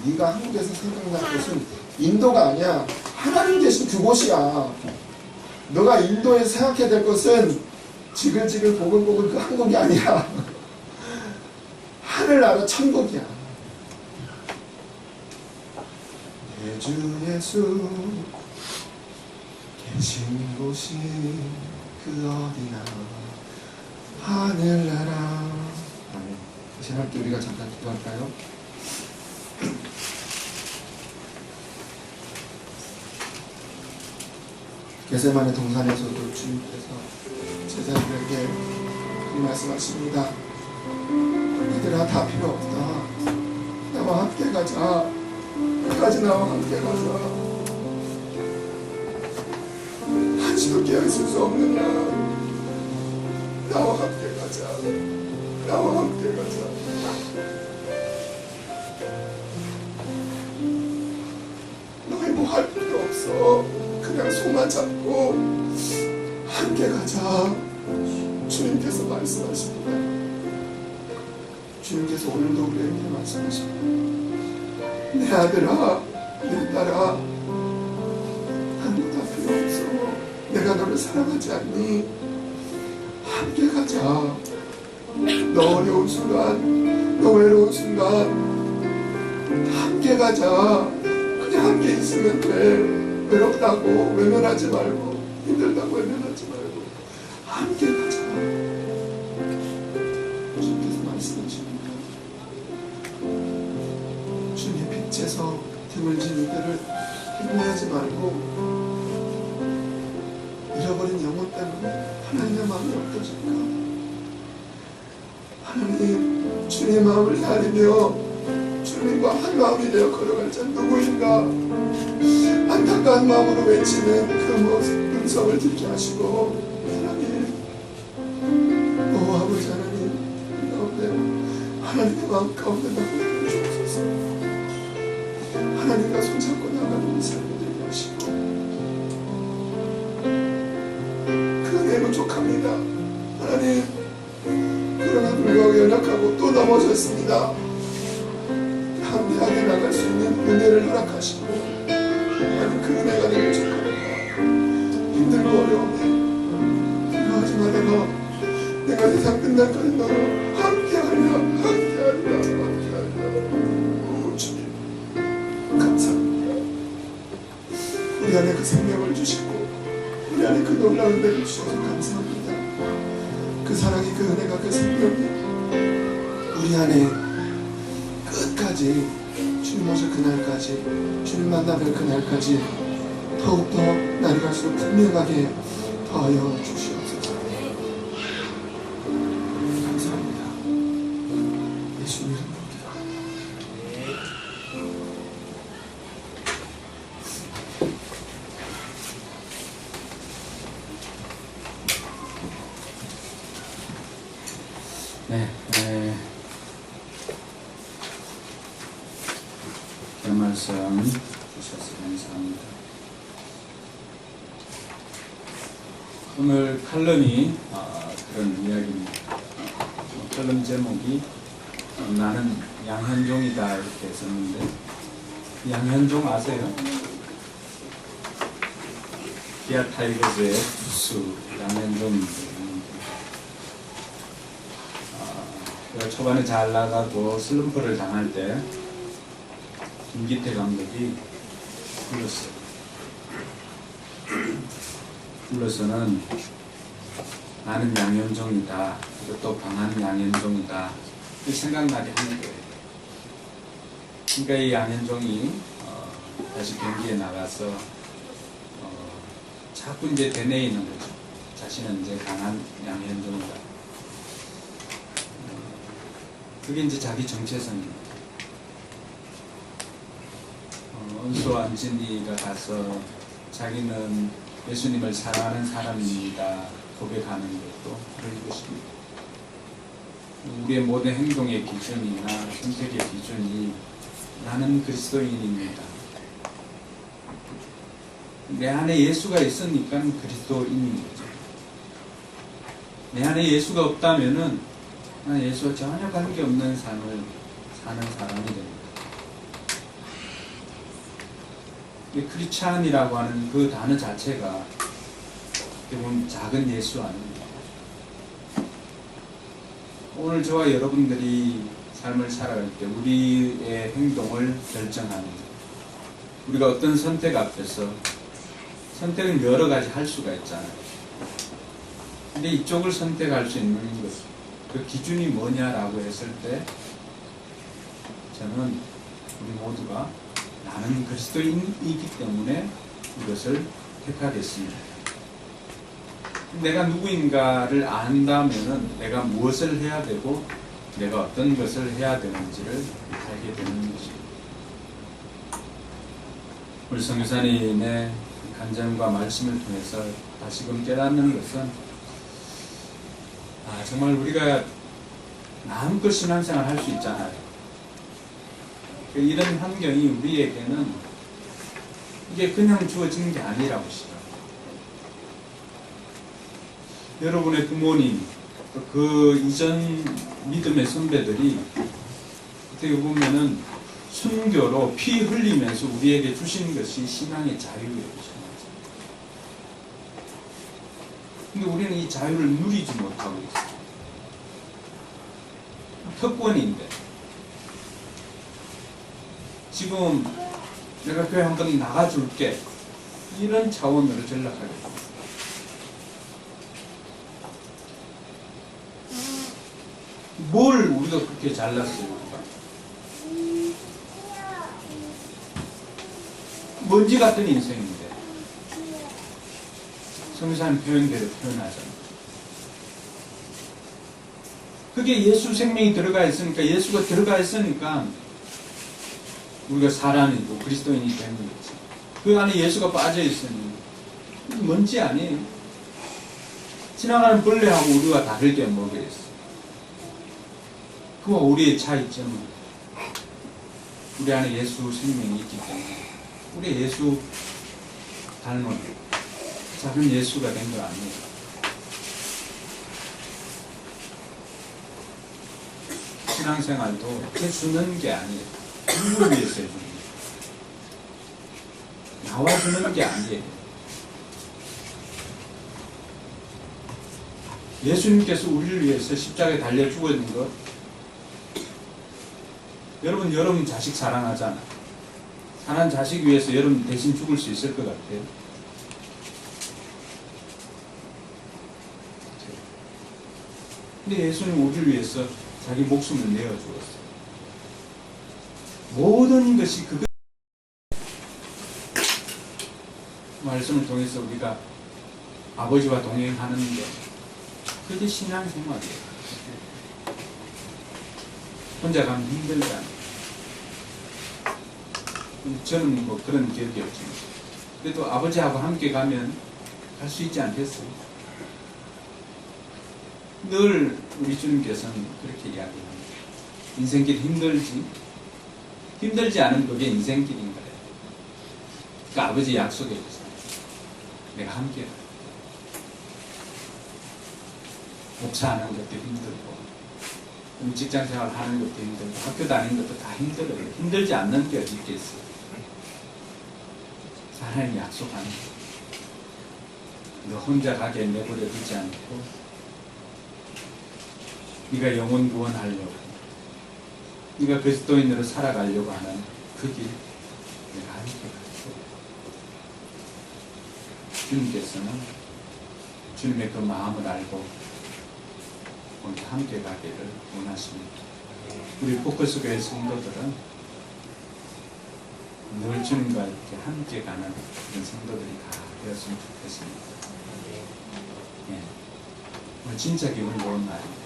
네가 한국에서 생각날 곳은 인도가 아니야. 하나님 계신 그곳이야. 너가 인도에 생각해야 될 것은 지글지글 보글보글 그 한국이 아니야. 하늘나라 천국이야. 내 주 예수 계신 곳이 그 어디나 하늘나라. 아멘. 다시 함께 우리가 잠깐 기도할까요? 게세마네 동산에서도 주님께서 제자들에게 이 말씀하십니다. 얘들아, 다 필요 없다. 나와 함께 가자. 끝까지 나와 함께 가자. 한시도 깨어있을 수 없는 나와 함께 가자. 나와 함께 가자. 너희 뭐 할 필요 없어. 그냥 손만 잡고 함께 가자. 주님께서 말씀하십니다. 주님께서 오늘도 우리에게 말씀하십니다. 내 아들아, 내 딸아, 아무것도 다 필요 없어. 내가 너를 사랑하지 않니? 함께 가자. 너 어려운 순간, 너 외로운 순간 함께 가자. 그냥 함께 있으면 돼. 외롭다고 외면하지 말고, 힘들다고 외면하지 말고 함께 가자. 주님께서 말씀하십니다. 주님 빛에서 등을 진 이들을 힘내하지 말고, 잃어버린 영혼 때문에 하나님의 마음이 어떠실까? 하나님, 주님의 마음을 다리며 주님과 한 마음이 되어 걸어갈 자 누구인가? 안타까운 마음으로 외치는 그 음성을 듣게 하시고, 하나님, 오 아버지 하나님, 가운데 하나님의 마음 가운데 나가게 주옵소서. 하나님과 손잡고 나가는 이 삶을 되게 하시고, 그 은혜 부족합니다. 하나님, 그러나 불구하고 연약하고 또 넘어졌습니다. 함께하게 나갈 수 있는 은혜를 허락하시고, 하나님 그 은혜가 내게 부족합니다. 힘들고 어려운데 그러하지만 내가 세상 끝날까지 너를 함께하리라. 오 주님 감사합니다. 우리 안에 그 생명을 주시고 우리 안에 그 놀라운 은혜를 주셔서 감사합니다. 그 사랑이, 그 은혜가, 그 생명이 우리 안에 끝까지, 주님 오실 그날까지, 주님 만나뵐 그날까지 더욱더 날이 갈수록 분명하게 더하여 주시옵소서. 감사합니다. 예수님 이름으로 기도합니다. 말씀 주셔서 감사합니다. 오늘 칼럼이 그런 이야기입니다. 칼럼 제목이 나는 양현종이다 이렇게 썼는데, 양현종 아세요? 기아 타이거즈의 투수 양현종입니다. 초반에 잘 나가고 슬럼프를 당할 때 김기태 감독이 불러서는 나는 양현종이다, 이것도 강한 양현종이다, 그 생각나게 하는 거예요. 그러니까 이 양현종이 다시 경기에 나가서 자꾸 이제 되뇌이는 거죠. 자신은 이제 강한 양현종이다. 그게 이제 자기 정체성입니다. 은수 안진이가 가서 자기는 예수님을 사랑하는 사람입니다 고백하는 것도 그런 것입니다. 우리의 모든 행동의 기준이나 선택의 기준이 나는 그리스도인입니다. 내 안에 예수가 있으니까 그리스도인인 거죠. 내 안에 예수가 없다면은 예수와 전혀 관계없는 삶을 사는 사람이 됩니다. 이 크리스찬이라고 하는 그 단어 자체가 어떻게 보면 작은 예수 아닙니까? 오늘 저와 여러분들이 삶을 살아갈 때 우리의 행동을 결정하는, 우리가 어떤 선택 앞에서, 선택은 여러 가지 할 수가 있잖아요. 근데 이쪽을 선택할 수 있는 것, 그 기준이 뭐냐라고 했을 때 저는 우리 모두가 나는 그리스도인이기 때문에 이것을 택하겠습니다. 내가 누구인가를 안다면은 내가 무엇을 해야 되고 내가 어떤 것을 해야 되는지를 알게 되는 것입니다. 우리 선교사님의 간증과 말씀을 통해서 다시금 깨닫는 것은 정말 우리가 마음껏 신앙생활 할 수 있잖아요. 이런 환경이 우리에게는 이게 그냥 주어진 게 아니라고 싶어요. 여러분의 부모님, 그 이전 믿음의 선배들이 어떻게 보면은 순교로 피 흘리면서 우리에게 주신 것이 신앙의 자유예요. 근데 우리는 이 자유를 누리지 못하고 있어요. 특권인데 지금 내가 교회 한번 나가줄게 이런 차원으로 전락하게 됩니다. 뭘 우리가 그렇게 잘났습니까? 먼지 같은 인생인데 성사님 표현대로 표현하잖아요. 그게 예수 생명이 들어가 있으니까, 예수가 들어가 있으니까 우리가 사람이고 그리스도인이 되는 거지. 그 안에 예수가 빠져 있으니 먼지 아니에요. 지나가는 벌레하고 우리가 다를 게 뭐겠어. 그와 우리의 차이점은 우리 안에 예수 생명이 있기 때문에 우리 예수 닮은 작은 예수가 된 거 아니에요. 신앙생활도 해주는 게 아니에요. 누구를 위해서 해주는 거예요. 나와주는 게 아니에요. 예수님께서 우리를 위해서 십자가에 달려 죽어진 것, 여러분 자식 사랑하잖아. 사랑하는 자식 위해서 여러분 대신 죽을 수 있을 것 같아요. 근데 예수님 우리를 위해서 자기 목숨을 내어 주었어요. 모든 것이 그것 말씀을 통해서 우리가 아버지와 동행하는 것, 그게 신앙생활이에요. 혼자 가면 힘들잖아요. 저는 뭐 그런 기억이 없지만 그래도 아버지하고 함께 가면 갈 수 있지 않겠어요? 늘 우리 주님께서는 그렇게 이야기합니다. 인생길 힘들지 않은 그게 인생길인 거예요. 그러니까 아버지 약속해 주세요. 내가 함께 가. 목사하는 것도 힘들고 직장생활 하는 것도 힘들고 학교 다니는 것도 다 힘들어요. 힘들지 않는 게 어디 있겠어요. 하나님이 약속하는 거예요. 너 혼자 가게 내버려 두지 않고 네가 영혼 구원하려고, 네가 그리스도인으로 살아가려고 하는 그 길 내가 함께 가고, 주님께서는 주님의 그 마음을 알고 오늘 함께 가기를 원하십니다. 우리 포커스교회 성도들은 늘 주님과 이렇게 함께 가는 그런 성도들이 다 되었으면 좋겠습니다. 오늘 진짜 기분 좋은 날입니다.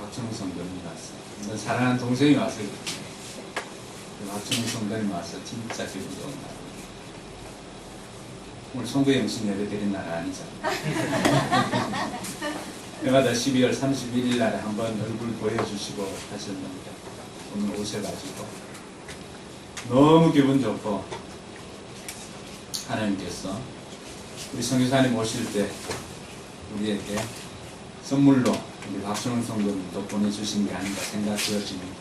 박정우 성도님 왔어요. 사랑하는 동생이 왔어요. 박정우 성도님 와서 진짜 기분 좋은 날. 오늘 송도 영신 예배 드린 날 아니잖아요. 해마다 12월 31일 날에 한번 얼굴 보여주시고 하셨는데 오늘 오셔가지고 너무 기분 좋고, 하나님께서 우리 선교사님 오실 때 우리에게 선물로 우리 박순원 성도님도 보내주신 게 아닌가 생각되어집니다.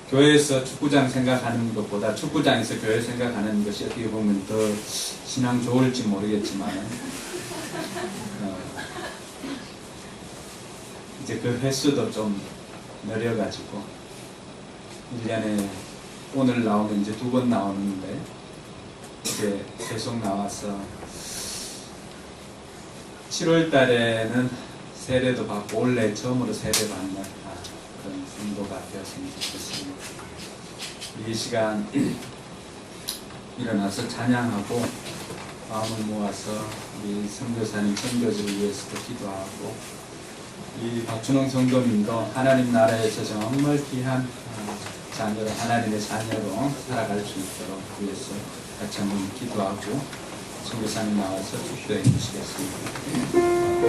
교회에서 축구장 생각하는 것보다 축구장에서 교회 생각하는 것이 어떻게 보면 더 신앙 좋을지 모르겠지만 이제 그 횟수도 좀 늘려가지고 1년에 오늘 나오면 이제 2번 나오는데 이제 계속 나와서 7월 달에는 세례도 받고 올해 처음으로 세례 받는 그런 성도가 되었으면 좋겠습니다. 이 시간 일어나서 찬양하고 마음을 모아서 우리 선교사님 선교지를 위해서도 기도하고 이 박준홍 성도님도 하나님 나라에서 정말 귀한 자녀로 하나님의 자녀로 살아갈 수 있도록 위해서 같이 한번 기도하고 선교사님 나와서 축도해 주시겠습니다.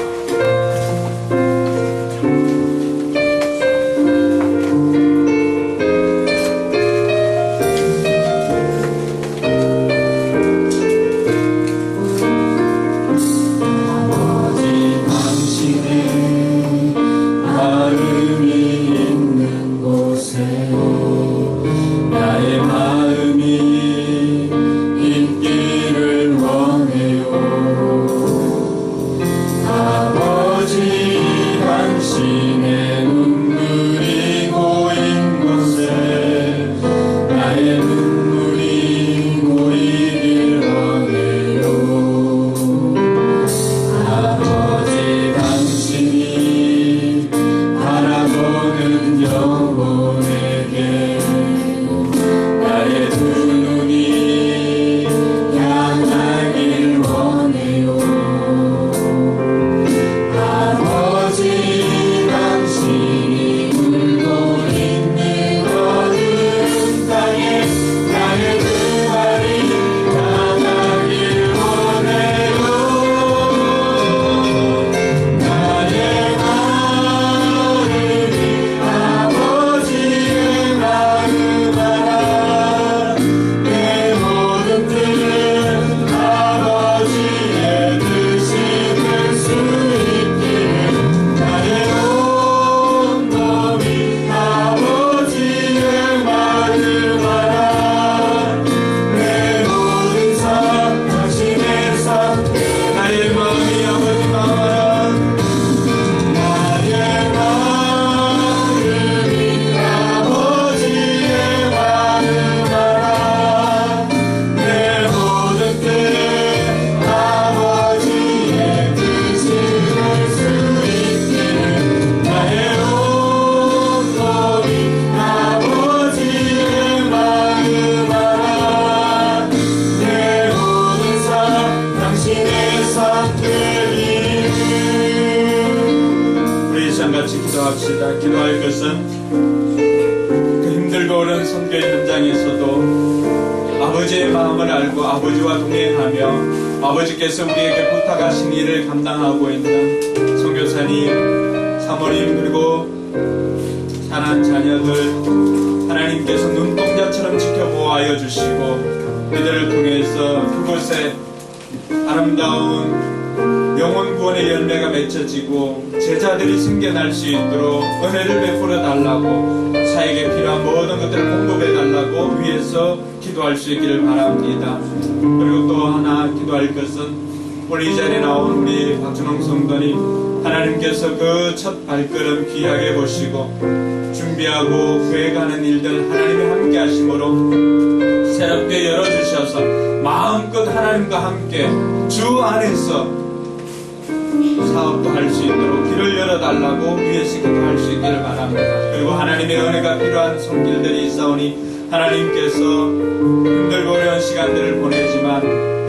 기도할 것은 그 힘들고 어려운 선교 현장에서도 아버지의 마음을 알고 아버지와 동행하며 아버지께서 우리에게 부탁하신 일을 감당하고 있는 선교사님, 사모님 그리고 사랑하는 자녀들 하나님께서 눈동자처럼 지켜보아여 주시고 그들을 통해서 그곳에 아름다운 영혼 구원의 열매가 맺혀지고 제자들이 생겨날 수 있도록 은혜를 베풀어 달라고 사에게 필요한 모든 것들을 공급해 달라고 위해서 기도할 수 있기를 바랍니다. 그리고 또 하나 기도할 것은 오늘 이 자리에 나온 우리 박준홍 성도님 하나님께서 그 첫 발걸음 귀하게 보시고 준비하고 교회 가는 일들 하나님이 함께 하심으로 새롭게 열어주셔서 마음껏 하나님과 함께 주 안에서 사업도 할 수 있도록 길을 열어달라고 위에서 기도할 수 있기를 바랍니다. 그리고 하나님의 은혜가 필요한 손길들이 있사오니 하나님께서 힘들고 어려운 시간들을 보내지만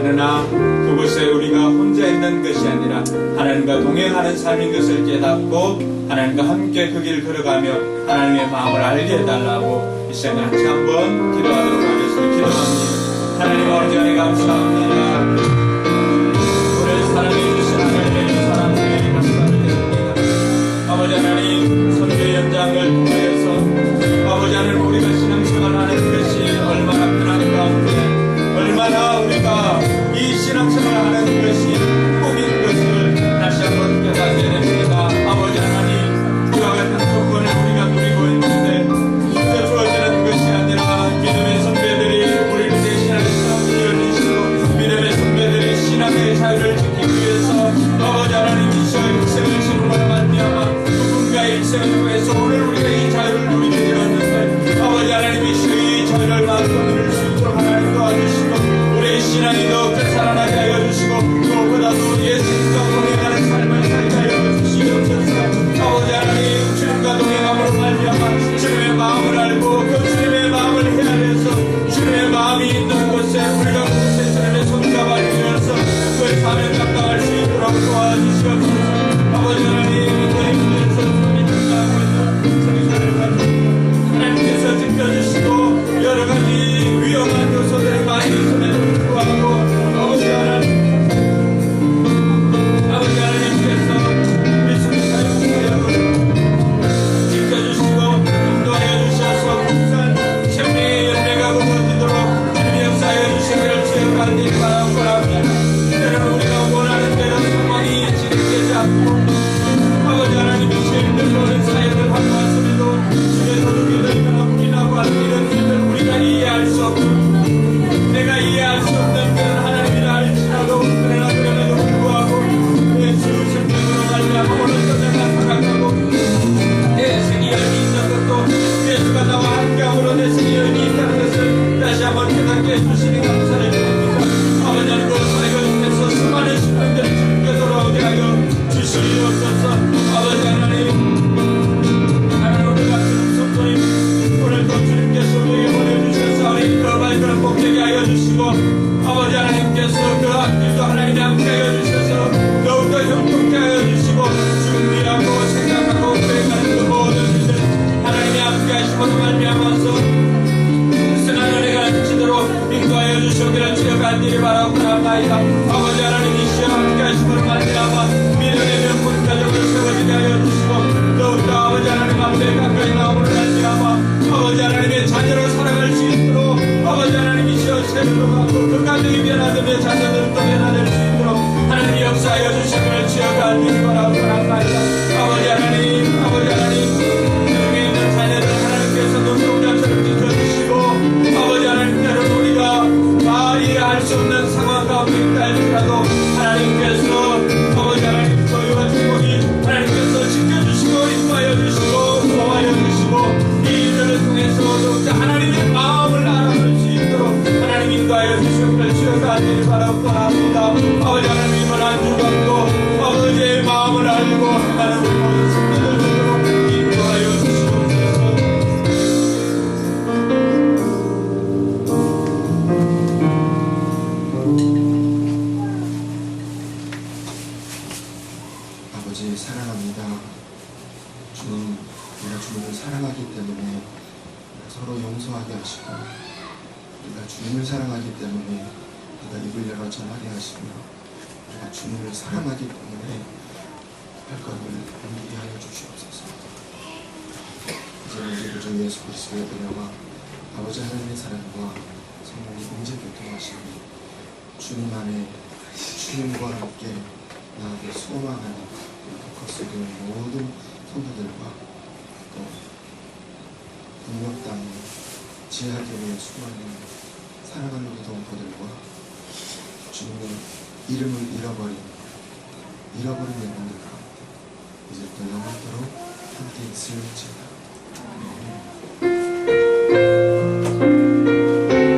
그러나 그곳에 우리가 혼자 있는 것이 아니라 하나님과 동행하는 삶인 것을 깨닫고 하나님과 함께 그 길을 걸어가며 하나님의 마음을 알게 해달라고 이 시간에 같이 한번 기도하도록 하겠습니다. 기도합니다. 하나님 아버지 은혜 감사합니다. 우리를 사랑해주신 하나님의 사랑에 감사드립니다. 아버지 하나님 선교 현장을 통해서 아버지 하나님 우리가 신앙생활하는 것이 얼마나 편한 가운데 얼마나 우리가 이 신앙생활하는 것이 꿈인 것을 다시 한번 깨닫게 됩니다. 아버지 하나님 이와 같은 조건을 우리가 누리고 있는데 이제 주어지는 우리의 인생을 통해서 오늘 우리가 이 자유를 누리게 되었는데 아버지 하나님이 이 자유를 마음껏 누릴 수 있도록 하나님 도와주시고 우리의 신앙이 더욱더 살아나게 하여 주시고 무엇보다도 우리의 생각 동행하는 삶을 살게 하여 주시옵소서. 아버지 하나님 주님과 동행함으로 말미암아 주님의 마음을 알고 그 주님의 마음을 헤아려서 주님의 마음이 있는 곳에 우리가 그곳에 주님의 손잡아 주셔서 그 사명 감당할 수 있도록 도와주시옵소서. 아버지 하나님 인도님께서 믿는 마음으로 성사를 가지고 하나님께서 지켜주시고 여러가지 위험한 요소들이 많이 있음에도 불구하고 아버지 하나님께서 믿음의 사역을 지켜주시고 인도하여 주셔서 국산 생명의 열매가 돋아지도록 주님의 역사하여 주시기를 주여간니 바라고 합니다. 때로는 우리가 원하는 대로 상황이 진행되지 않고 아버지 하나님이 주님들 모든 사역을 하고 왔음에도 주의 도둑이 너희가 우리라고 하는 이런 일들 우리가 이해할 수 없고 내가 이해할 수 없는 그런 하나님이라 할지라도 그러나 그럼에도 불구하고 예수 생명으로 말미암아 오늘도 내가 살아가고 내 생이 열이 있는 것도 예수가 나와 함께함으로 내 생이 열이 있다는 것을 다시 한번 깨닫게 해주시니 감사를 드립니다. 아버지 하나님 그 사역을 통해서 수많은 신령들이 주님께 돌아오게 하여 주시옵소서. 아버지 하나님 오늘 같은 성도님 오늘도 주님께서 우리에게 보내주셔서 우리 그 발걸음 복되게 하여 주시고 아버지 하나님께서 그 앞길도 하나님이 함께하여 주셔서 더욱더 형통케 하여 주시고 준비하고 생각하고 계획하는 그 모든 일들 하나님이 함께하시고 말미암아서 승한 은혜가 넘치도록 인도하여 주시기를 주여 간절히 바라고 나아가이다. 아버지 하나님이시여 함께하시고 말미암아 믿음의 명분 가정을 세워지게 하여 주시고 더욱더 아버지 하나님 앞에 가까이 나오므로 말미암아 아버지 하나님의 자녀로 살아갈 수 있도록 아버지 하나님이시여 세례로 가고 그 가정이 변화되며 자녀들도 변화될 수 있도록 하나님이 역사하여 주시기를 주여 간절히 바라고 나아가이다. 아버지 하나님 그 중에 있는 자녀들 하나님께서 눈동자처럼 지켜주시고 아버지 하나님 때로는 우리가 이해할 수 없는 상황 가운데 있다 할지라도 하나님께서 아버지 하나님 저희와 주님이 하나님께서 지켜주시고 인도하여 주시고 도와여 주시고 이 일들을 통해서 더욱더 하나님의 마음을 알아볼 수 있도록 하나님 인도하여 주시기를 주여 간절히 바라고 합니다. 아버지 하나님을 안주받고 아버지의 마음을 알고 행하는 우리 모든 성도들 되도록 인도하여 주시옵소서. 아버지 사랑합니다. 주님, 우리가 주님을 사랑하기 때문에 서로 용서하게 하시고 우리가 주님을 사랑하기 때문에 우리가 입을 열어 전하게 하시며 우리가 주님을 사랑하기 때문에 발걸음을 옮기게 하여 주시옵소서. 이제 우리 구주 예수 그리스도의 은혜와 아버지 하나님의 사랑과 성령의 임재 교통하시니 주님 안에 주님과 함께 나아가 소망하는 코스의 모든 성도들과 또 북녘 땅에 지하교회에 수많은 사랑하는 우리 동포들과 주님의 이름을 잃어버린 영혼들 가운데 이제부터 영원토록 함께 있을지어다.